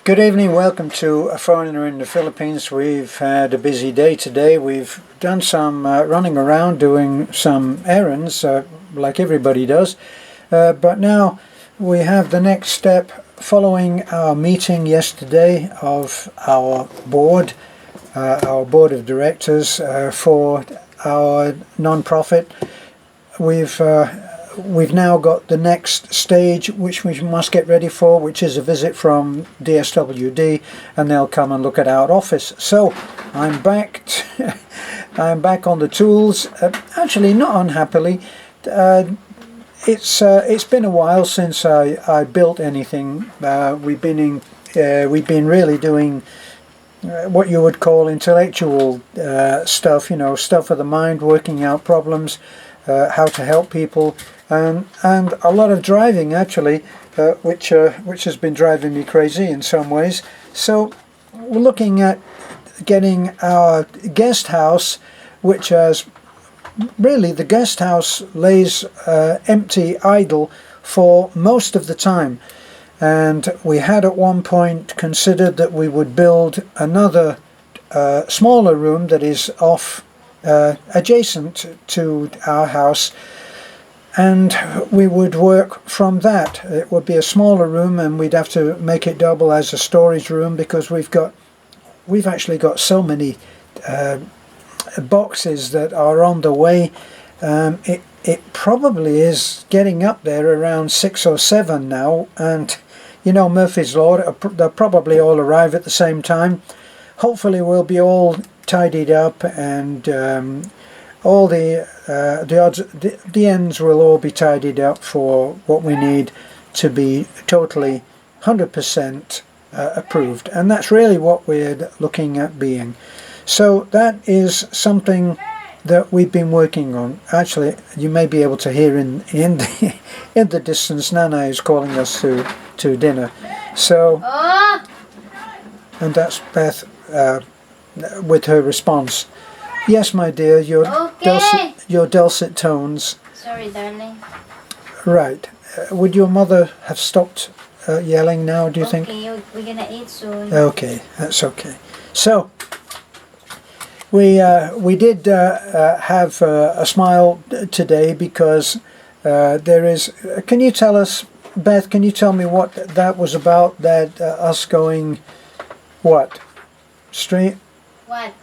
Good evening, welcome to A Foreigner in the Philippines. We've had a busy day today. We've done some running around doing some errands like everybody does. But now we have the next step following our meeting yesterday of our board of directors for our non-profit. We've now got the next stage which we must get ready for, which is a visit from DSWD, and they'll come and look at our office. So I'm back I'm back on the tools, actually not unhappily. It's been a while since I built anything. We've been really doing what you would call intellectual stuff, stuff of the mind, working out problems, how to help people, and a lot of driving actually, which has been driving me crazy in some ways. So we're looking at getting our guest house, which has really, the guest house lays empty, idle for most of the time. And we had at one point considered that we would build another smaller room that is off adjacent to our house, and we would work from that. It would be a smaller room, and we'd have to make it double as a storage room because we've actually got so many boxes that are on the way. It probably is getting up there around 6 or 7 now, and Murphy's Law, they'll probably all arrive at the same time. Hopefully we'll be all tidied up, and all the ends will all be tidied up for what we need to be totally 100% approved, and that's really what we're looking at being. So that is something that we've been working on. Actually, you may be able to hear in the distance, Nana is calling us to dinner. So, and that's Beth with her response. Yes, my dear, your dulcet tones. Sorry, darling. Right. Would your mother have stopped yelling now, do you think? Okay, we're gonna eat soon. Okay, that's okay. So, we did have a smile today because there is... Can you tell us, Beth, can you tell me what that was about, that us going... What? Street? What?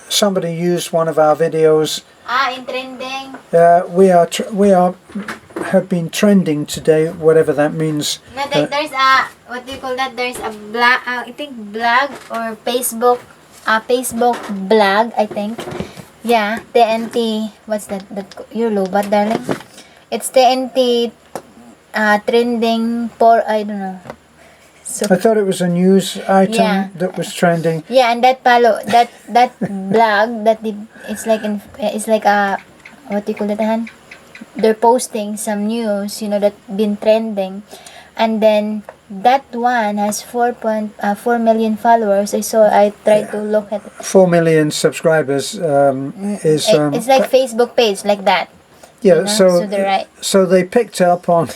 Somebody used one of our videos. In trending. We have been trending today, whatever that means. No, there's a, what do you call that? There's a blog, I think blog or Facebook blog, I think. Yeah, TNT. What's that? You're low, but darling, it's TNT trending for, I don't know. So, I thought it was a news item that was trending. Yeah, and that blog it's like a, what do you call it, Han? They're posting some news, that been trending, and then that one has 4 million followers. I tried to look at it. 4 million subscribers is it's like Facebook page like that. Yeah, so they're right. So they picked up on.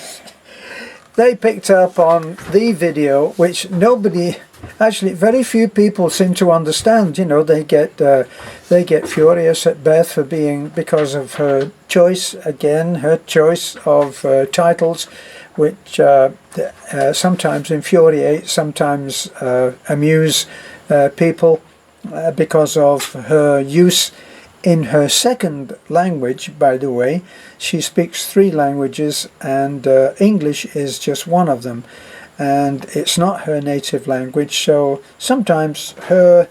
They picked up on the video, which actually very few people seem to understand. They get furious at Beth because of her choice of titles, which sometimes infuriate, sometimes amuse people because of her use in her second language. By the way, she speaks 3 languages, and English is just one of them, and it's not her native language. So sometimes her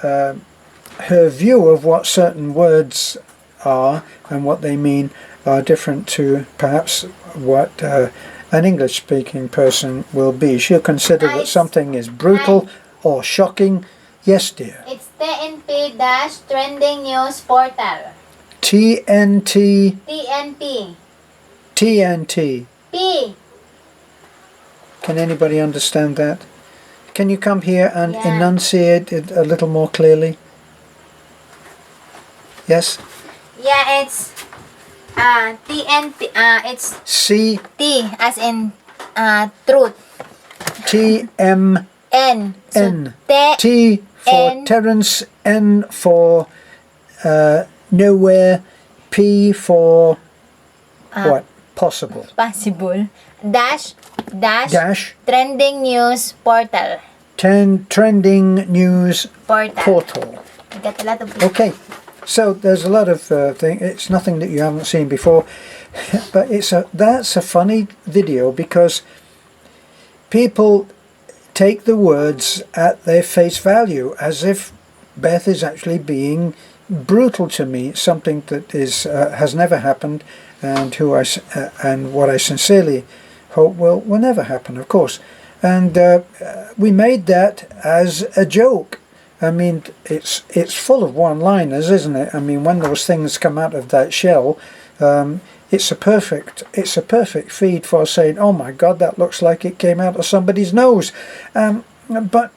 view of what certain words are and what they mean are different to perhaps what an English-speaking person will be. She'll consider that something is brutal or shocking. Yes, dear. It's TNP-Trending News Portal. TNT. P. Can anybody understand that? Can you come here and enunciate it a little more clearly? Yes? Yeah, it's TNP. It's C. T as in truth. T-M-N. N. So, T for N. Terence, N for nowhere, P for what? Possible. Possible. Dash. Dash. Trending news portal. Trending news portal. I got a lot of Okay, so there's a lot of thing. It's nothing that you haven't seen before, but that's a funny video because people take the words at their face value as if Beth is actually being brutal to me, something that is has never happened, and and what I sincerely hope will never happen, of course. And we made that as a joke. I mean, it's full of one-liners, isn't it? I mean, when those things come out of that shell, it's a perfect feed for saying, "Oh my God, that looks like it came out of somebody's nose." But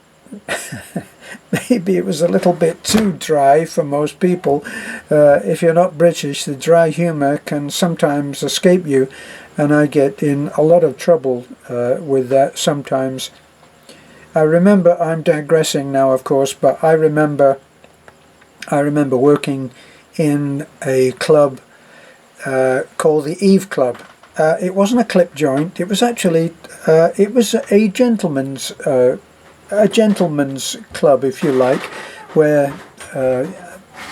maybe it was a little bit too dry for most people. If you're not British, the dry humour can sometimes escape you, and I get in a lot of trouble with that sometimes. I remember, I'm digressing now of course, but I remember working in a club called the Eve Club. It wasn't a clip joint, it was actually it was a gentleman's club, if you like, where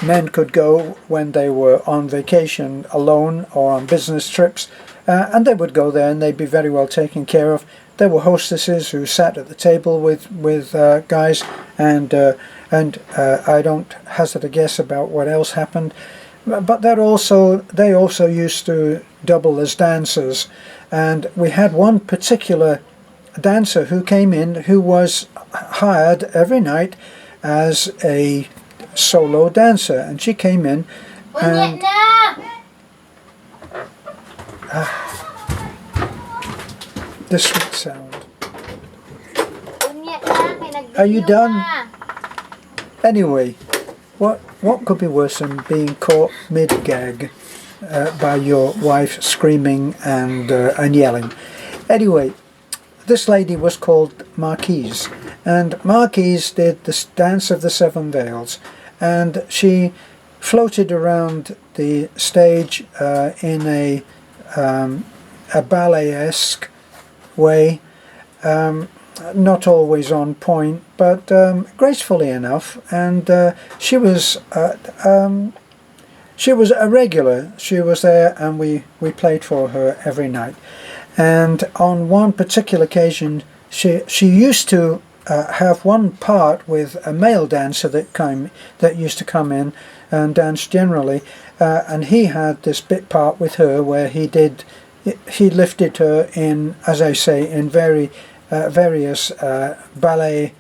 men could go when they were on vacation alone or on business trips, and they would go there and they'd be very well taken care of. There were hostesses who sat at the table with guys, and I don't hazard a guess about what else happened, but they also used to double as dancers, and we had one particular dancer who came in who was hired every night as a solo dancer, and she came in and the sweet sound. Are you done? Anyway, what could be worse than being caught mid-gag by your wife screaming and yelling? Anyway, this lady was called Marquise, and Marquise did the Dance of the Seven Veils, and she floated around the stage in a ballet-esque way, not always on point, but gracefully enough. And she was a regular. She was there, and we played for her every night. And on one particular occasion, she used to have one part with a male dancer that used to come in and dance generally, and he had this bit part with her where he lifted her in, as I say, in various ballet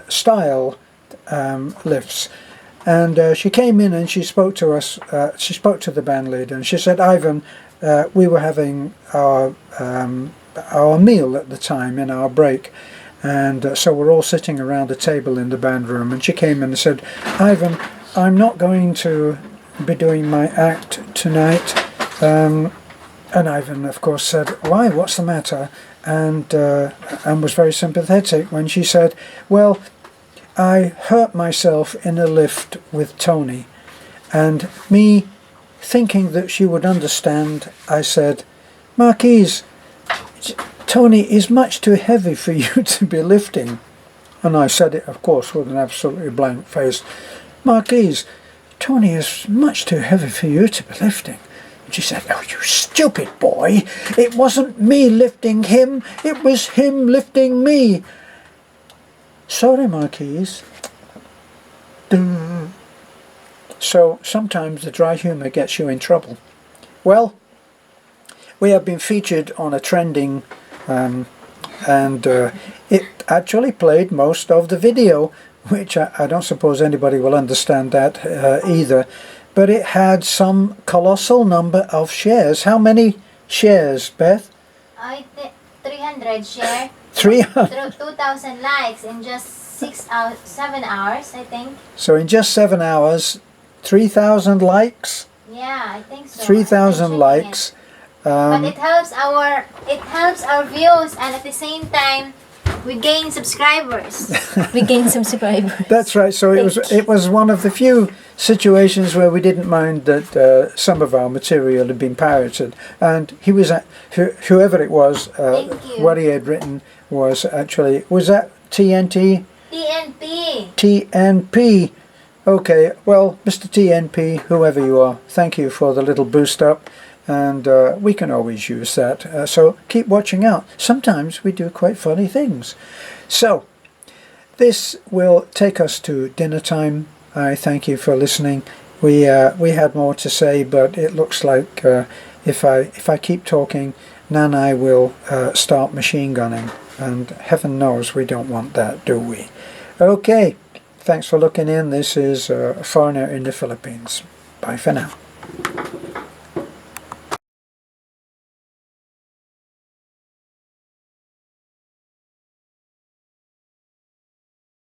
style lifts. And she came in and she spoke to us. She spoke to the band leader, and she said, "Ivan, we were having our meal at the time in our break, and so we're all sitting around a table in the band room." And she came in and said, "Ivan, I'm not going to be doing my act tonight." And Ivan, of course, said, "Why? What's the matter?" And was very sympathetic when she said, "Well, I hurt myself in a lift with Tony." And me thinking that she would understand, I said, "Marquise, Tony is much too heavy for you to be lifting." And I said it, of course, with an absolutely blank face. "Marquise, Tony is much too heavy for you to be lifting." And she said, "Oh, you stupid boy, it wasn't me lifting him, it was him lifting me." "Sorry, Marquise." So sometimes the dry humour gets you in trouble. Well, we have been featured on a trending, and it actually played most of the video, which I don't suppose anybody will understand that either, but it had some colossal number of shares. How many shares, Beth? 300 share. 300. 2,000 likes in just 7 hours, I think. So in just 7 hours, 3,000 likes? Yeah, I think so. 3,000 likes. But it helps our views, and at the same time We gain subscribers. We gain subscribers. That's right. So it was one of the few situations where we didn't mind that some of our material had been pirated, and he was whoever it was. Thank you. What he had written was that TNT? TNP. TNP. Okay. Well, Mr. TNP, whoever you are, thank you for the little boost up. And we can always use that. So keep watching out. Sometimes we do quite funny things. So this will take us to dinner time. I thank you for listening. We had more to say, but it looks like if I keep talking, Nanai will start machine gunning, and heaven knows we don't want that, do we? Okay, thanks for looking in. This is a foreigner in the Philippines. Bye for now.